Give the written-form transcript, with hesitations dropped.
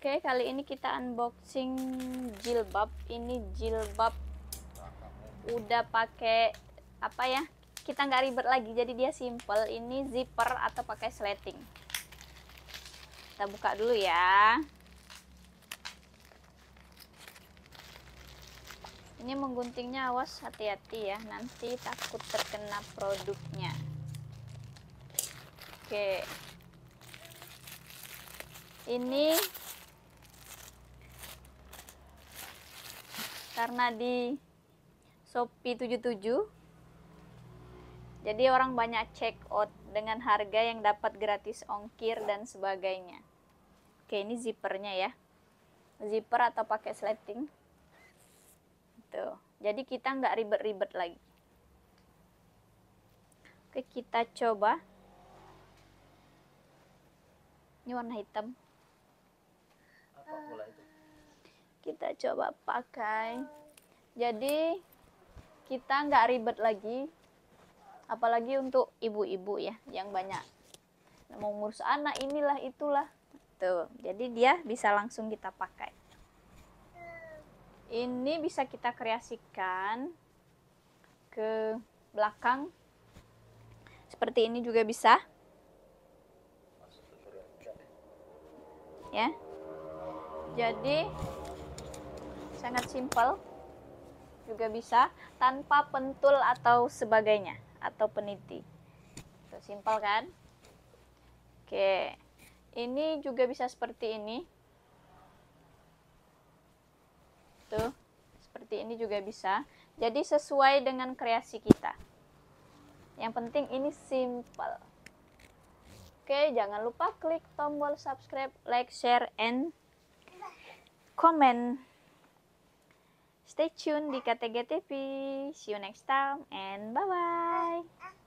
Oke, kali ini kita unboxing jilbab. Ini jilbab udah pakai apa ya? Kita nggak ribet lagi, jadi dia simple. Ini zipper atau pakai sleting. Kita buka dulu ya. Ini mengguntingnya awas, hati-hati ya, nanti takut terkena produknya. Oke. Ini karena di Shopee 77, jadi orang banyak check out dengan harga yang dapat gratis ongkir dan sebagainya. Oke, ini zippernya ya, zipper atau pakai sleting tuh, jadi kita nggak ribet-ribet lagi. Oke, kita coba. Ini warna hitam. Kita coba pakai, jadi kita nggak ribet lagi, apalagi untuk ibu-ibu ya yang banyak mau ngurus anak, inilah itulah tuh, jadi dia bisa langsung kita pakai. Ini bisa kita kreasikan ke belakang seperti ini juga bisa ya, jadi sangat simpel. Juga bisa tanpa pentul atau sebagainya atau peniti. Tuh, simpel kan? Oke, ini juga bisa seperti ini. Tuh, seperti ini juga bisa. Jadi sesuai dengan kreasi kita. Yang penting ini simple. Oke, jangan lupa klik tombol subscribe, like, share, and comment. Stay tuned di KTG TV. See you next time and bye-bye.